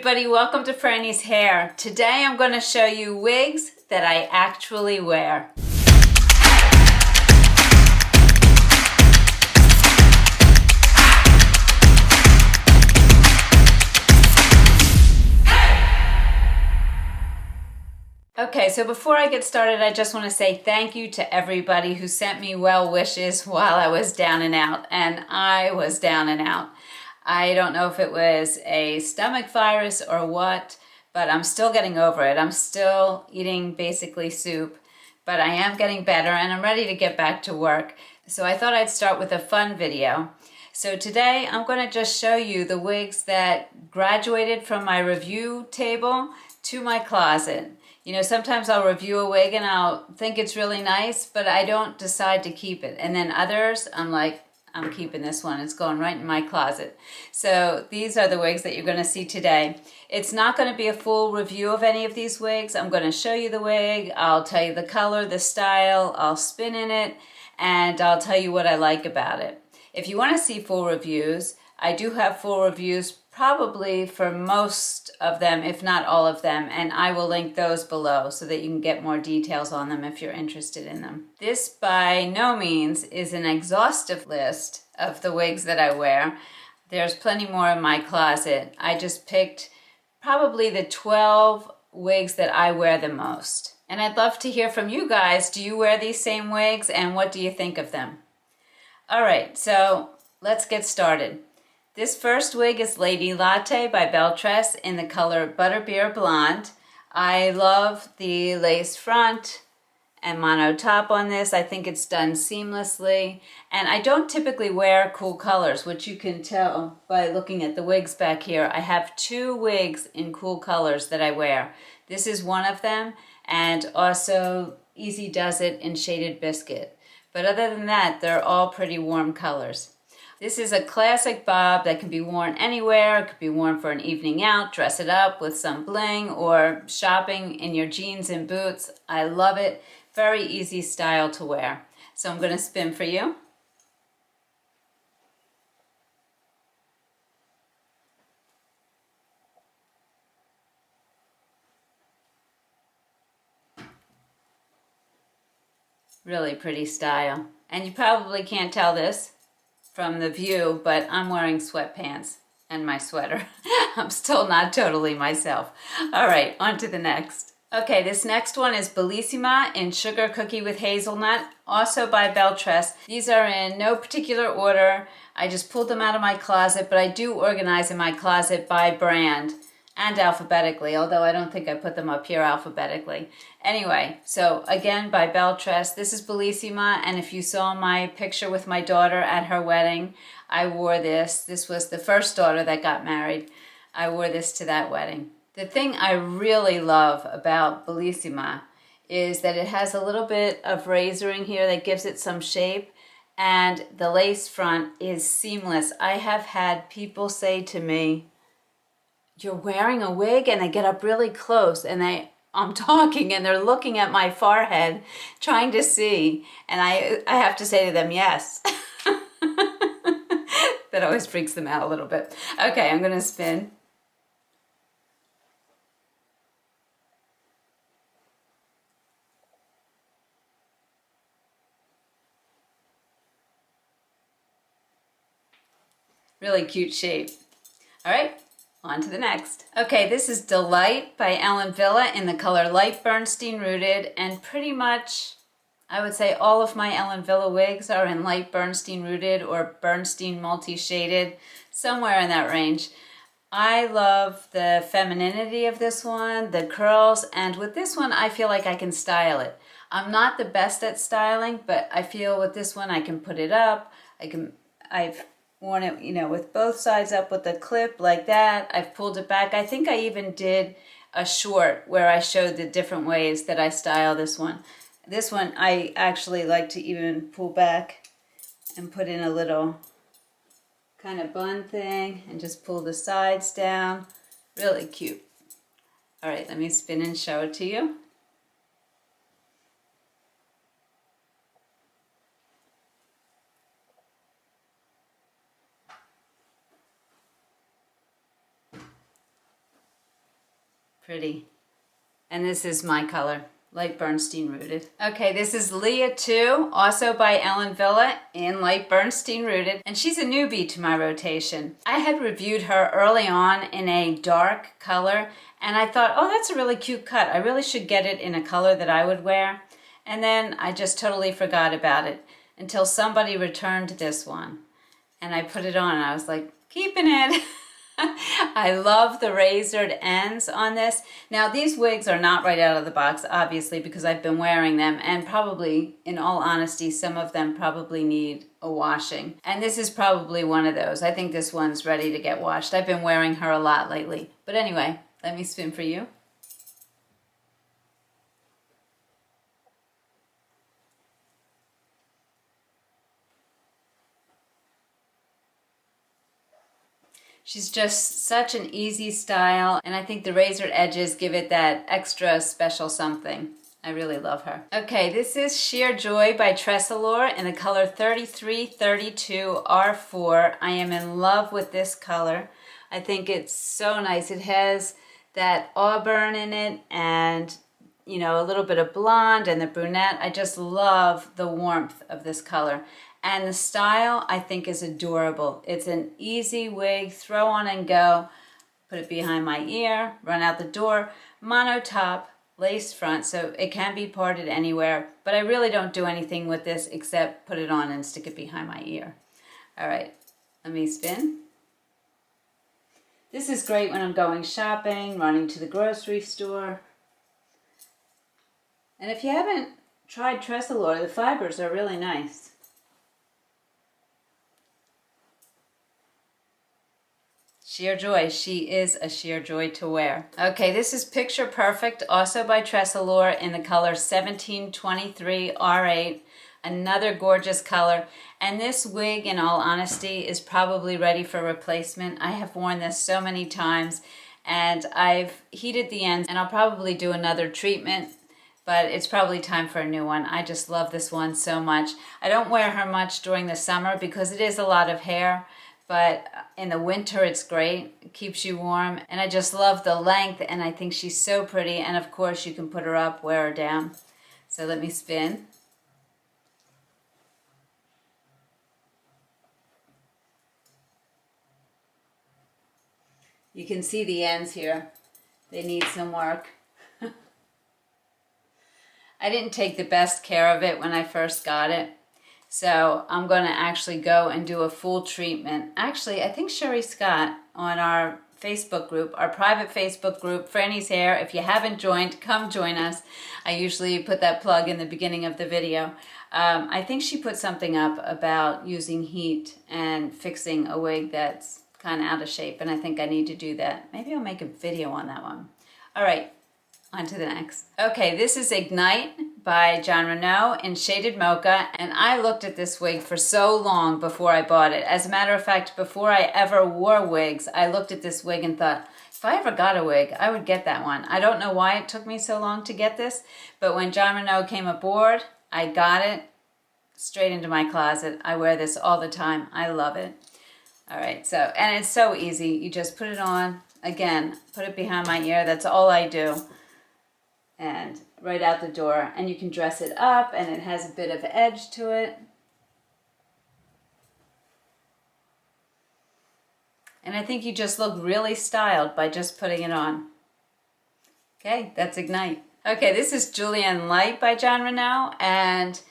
everybody, welcome to Frannie's Hair. Today I'm going to show you wigs that I actually wear. Okay, so before I get started, I just want to say thank you to everybody who sent me well wishes while I was down and out, and I was down and out. I don't know if it was a stomach virus or what, but I'm still getting over it. I'm still eating basically soup, but I am getting better and I'm ready to get back to work. So I thought I'd start with a fun video. So today I'm going to just show you the wigs that graduated from my review table to my closet. You know, sometimes I'll review a wig and I'll think it's really nice, but I don't decide to keep it. And then others, I'm like, I'm keeping this one. It's going right in my closet. So these are the wigs that you're going to see today. It's not going to be a full review of any of these wigs. I'm going to show you the wig. I'll tell you the color, the style. I'll spin in it, and I'll tell you what I like about it. If you want to see full reviews, I do have full reviews probably for most of them, if not all of them, and I will link those below so that you can get more details on them if you're interested in them. This by no means is an exhaustive list of the wigs that I wear. There's plenty more in my closet. I just picked probably the 12 wigs that I wear the most. And I'd love to hear from you guys. Do you wear these same wigs, and what do you think of them? All right, so let's get started. This first wig is Lady Latte by Belle Tress in the color Butterbeer Blonde. I love the lace front and mono top on this. I think it's done seamlessly. And I don't typically wear cool colors, which you can tell by looking at the wigs back here. I have 2 wigs in cool colors that I wear. This is one of them, and also Easy Does It in Shaded Biscuit. But other than that, they're all pretty warm colors. This is a classic bob that can be worn anywhere. It could be worn for an evening out, dress it up with some bling, or shopping in your jeans and boots. I love it. Very easy style to wear. So I'm going to spin for you. Really pretty style. And you probably can't tell this from the view, but I'm wearing sweatpants and my sweater. I'm still not totally myself. All right, on to the next. Okay, this next one is Bellissima in Sugar Cookie with Hazelnut, also by Belle Tress. These are in no particular order. I just pulled them out of my closet, but I do organize in my closet by brand and alphabetically, although I don't think I put them up here alphabetically. Anyway, so again by Belle Tress. This is Bellissima, and if you saw my picture with my daughter at her wedding, I wore this. This was the first daughter that got married. I wore this to that wedding. The thing I really love about Bellissima is that it has a little bit of razoring here that gives it some shape, and the lace front is seamless. I have had people say to me, "You're wearing a wig?" and they get up really close and I'm talking and they're looking at my forehead trying to see, and I have to say to them, yes. That always freaks them out a little bit. Okay, I'm gonna spin. Really cute shape. All right. On to the next. Okay, this is Delight by Wille in the color Light Bernstein Rooted, and pretty much I would say all of my Wille wigs are in Light Bernstein Rooted or Bernstein Multi-Shaded, somewhere in that range. I love the femininity of this one, the curls, and with this one I feel like I can style it. I'm not the best at styling, but I feel with this one I can put it up. I've worn it, you know, with both sides up with the clip like that. I've pulled it back. I think I even did a short where I showed the different ways that I style this one. This one I actually like to even pull back and put in a little kind of bun thing and just pull the sides down. Really cute. All right, let me spin and show it to you. Pretty. And this is my color, light Bernstein rooted. Okay, this is Lia II, also by Ellen Wille in light Bernstein rooted. And she's a newbie to my rotation. I had reviewed her early on in a dark color, and I thought, oh, that's a really cute cut. I really should get it in a color that I would wear. And then I just totally forgot about it until somebody returned this one. And I put it on and I was like, keeping it. I love the razored ends on this. Now these wigs are not right out of the box, obviously, because I've been wearing them, and probably, in all honesty, some of them probably need a washing. And this is probably one of those. I think this one's ready to get washed. I've been wearing her a lot lately. But anyway, let me spin for you. She's just such an easy style, and I think the razored edges give it that extra special something. I really love her. Okay, this is Sheer Joy by Tressallure in the color 3332 R4. I am in love with this color. I think it's so nice. It has that auburn in it and, you know, a little bit of blonde and the brunette. I just love the warmth of this color. And the style, I think, is adorable. It's an easy wig, throw on and go, put it behind my ear, run out the door, mono top, lace front, so it can be parted anywhere, but I really don't do anything with this except put it on and stick it behind my ear. All right, let me spin. This is great when I'm going shopping, running to the grocery store. And if you haven't tried Tressallure, the fibers are really nice. Sheer Joy. She is a sheer joy to wear. Okay, this is Picture Perfect, also by Tressallure in the color 1723 R8. Another gorgeous color. And this wig, in all honesty, is probably ready for replacement. I have worn this so many times, and I've heated the ends, and I'll probably do another treatment, but it's probably time for a new one. I just love this one so much. I don't wear her much during the summer because it is a lot of hair, but in the winter it's great. It keeps you warm, and I just love the length, and I think she's so pretty. And of course you can put her up, wear her down. So let me spin. You can see the ends here. They need some work. I didn't take the best care of it when I first got it. So I'm going to actually go and do a full treatment. Actually, I think Sherry Scott on our Facebook group, our private Facebook group, Frannie's Hair, if you haven't joined, come join us. I usually put that plug in the beginning of the video. I think she put something up about using heat and fixing a wig that's kind of out of shape, and I think I need to do that. Maybe I'll make a video on that one. All right, on to the next. Okay, this is Ignite by Jon Renau in Shaded Mocha, and I looked at this wig for so long before I bought it. As a matter of fact, before I ever wore wigs, I looked at this wig and thought, if I ever got a wig, I would get that one. I don't know why it took me so long to get this, but when Jon Renau came aboard, I got it straight into my closet. I wear this all the time. I love it. All right, so, and it's so easy. You just put it on, again, put it behind my ear. That's all I do. And right out the door. And you can dress it up, and it has a bit of edge to it. And I think you just look really styled by just putting it on. Okay, that's Ignite. Okay, this is Julianne Lite by Jon Renau, and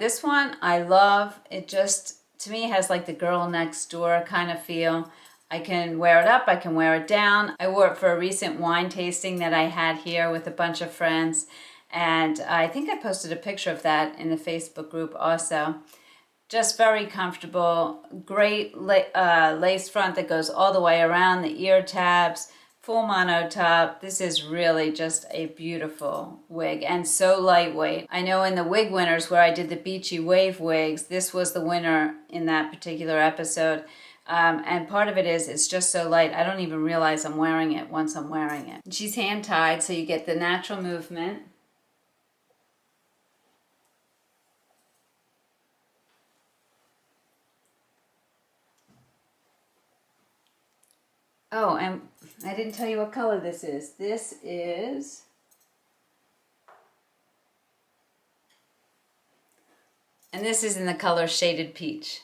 this one I love. It just, to me, has like the girl next door kind of feel. I can wear it up, I can wear it down. I wore it for a recent wine tasting that I had here with a bunch of friends, and I think I posted a picture of that in the Facebook group also. Just very comfortable, great lace front that goes all the way around the ear tabs, full mono top. This is really just a beautiful wig and so lightweight. I know in the wig winners where I did the beachy wave wigs, this was the winner in that particular episode. And part of it is it's just so light. I don't even realize I'm wearing it once I'm wearing it. She's hand tied, so you get the natural movement. Oh, and I didn't tell you what color this is. This is in the color Shaded Peach.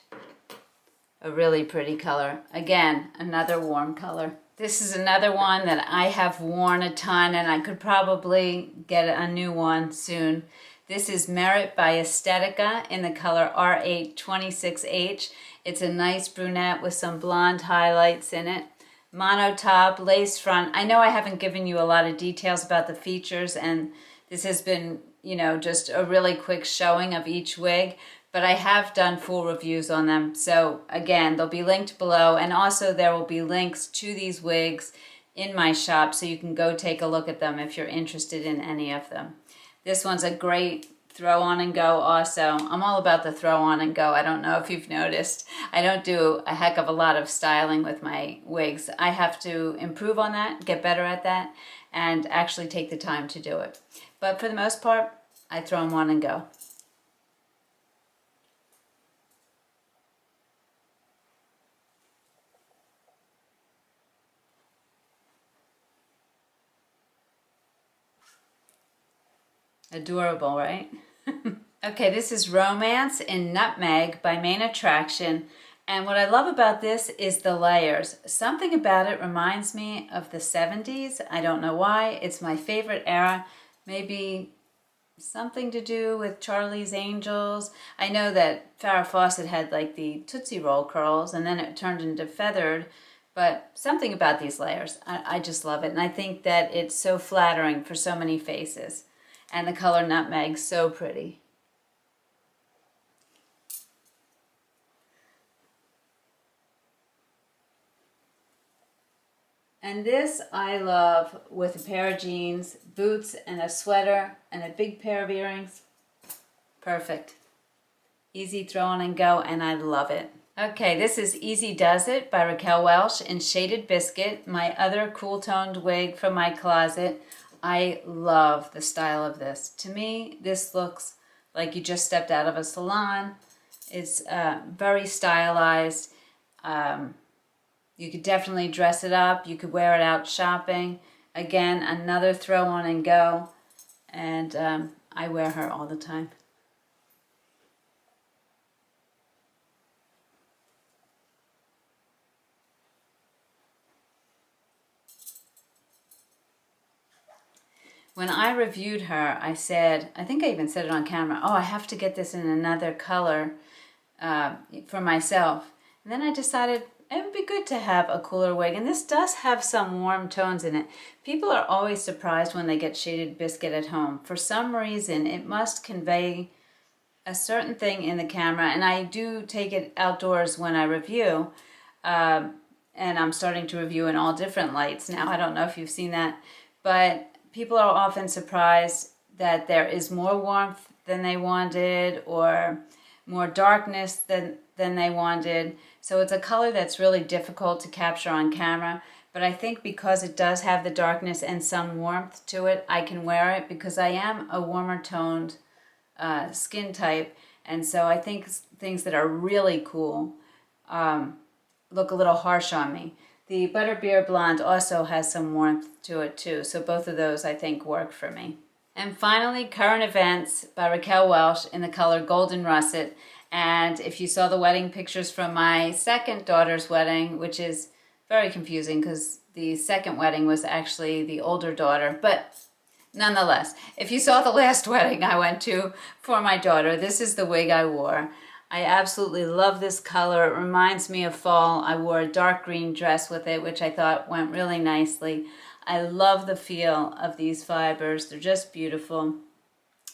A really pretty color. Again, another warm color. This is another one that I have worn a ton, and I could probably get a new one soon. This is Meritt by Estetica in the color R826H. It's a nice brunette with some blonde highlights in it. Mono top, lace front. I know I haven't given you a lot of details about the features, and this has been, you know, just a really quick showing of each wig, but I have done full reviews on them. So again, they'll be linked below, and also there will be links to these wigs in my shop so you can go take a look at them if you're interested in any of them. This one's a great throw on and go also. I'm all about the throw on and go. I don't know if you've noticed. I don't do a heck of a lot of styling with my wigs. I have to improve on that, get better at that, and actually take the time to do it. But for the most part, I throw them on and go. Adorable, right? Okay, this is Romance in Nutmeg by Main Attraction. And what I love about this is the layers. Something about it reminds me of the 70s. I don't know why. It's my favorite era. Maybe something to do with Charlie's Angels. I know that Farrah Fawcett had like the Tootsie Roll curls and then it turned into feathered. But something about these layers. I just love it. And I think that it's so flattering for so many faces. And the color Nutmeg, so pretty. And this I love with a pair of jeans, boots, and a sweater, and a big pair of earrings. Perfect. Easy throw on and go, and I love it. Okay, this is Easy Does It by Raquel Welch in Shaded Biscuit, my other cool toned wig from my closet. I love the style of this. To me, this looks like you just stepped out of a salon. It's very stylized. You could definitely dress it up. You could wear it out shopping. Again, another throw on and go. And I wear her all the time. When I reviewed her, I said, I think I even said it on camera, oh, I have to get this in another color for myself. And then I decided it would be good to have a cooler wig. And this does have some warm tones in it. People are always surprised when they get Shaded Biscuit at home. For some reason, it must convey a certain thing in the camera. And I do take it outdoors when I review. And I'm starting to review in all different lights now. I don't know if you've seen that. But people are often surprised that there is more warmth than they wanted or more darkness than they wanted. So it's a color that's really difficult to capture on camera. But I think because it does have the darkness and some warmth to it, I can wear it because I am a warmer toned skin type. And so I think things that are really cool look a little harsh on me. The Butterbeer Blonde also has some warmth to it too, so both of those I think work for me. And finally, Current Events by Raquel Welch in the color Golden Russet. And if you saw the wedding pictures from my second daughter's wedding, which is very confusing because the second wedding was actually the older daughter, but nonetheless, if you saw the last wedding I went to for my daughter, this is the wig I wore. I absolutely love this color. It reminds me of fall. I wore a dark green dress with it, which I thought went really nicely. I love the feel of these fibers. They're just beautiful.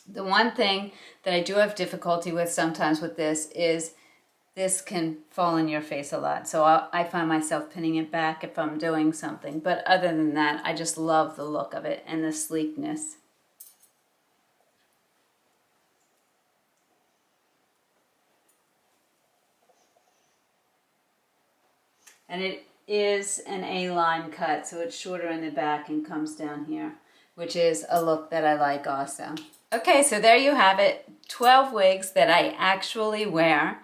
The one thing that I do have difficulty with sometimes with this is this can fall in your face a lot. So I find myself pinning it back if I'm doing something. But other than that, I just love the look of it and the sleekness. And it is an A-line cut, so it's shorter in the back and comes down here, which is a look that I like also. Okay, so there you have it, 12 wigs that I actually wear.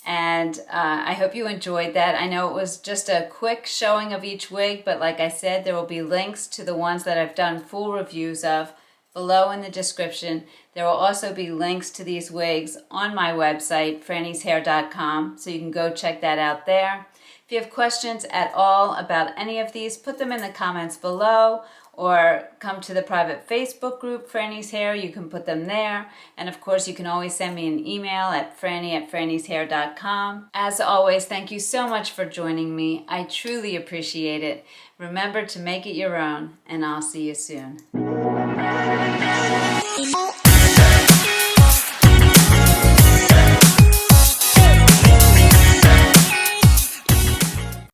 And I hope you enjoyed that. I know it was just a quick showing of each wig, but like I said, there will be links to the ones that I've done full reviews of below in the description. There will also be links to these wigs on my website, frannieshair.com, so you can go check that out there. If you have questions at all about any of these, put them in the comments below, or come to the private Facebook group, Frannie's Hair. You can put them there. And of course, you can always send me an email at frannie@frannieshair.com. As always, thank you so much for joining me. I truly appreciate it. Remember to make it your own, and I'll see you soon.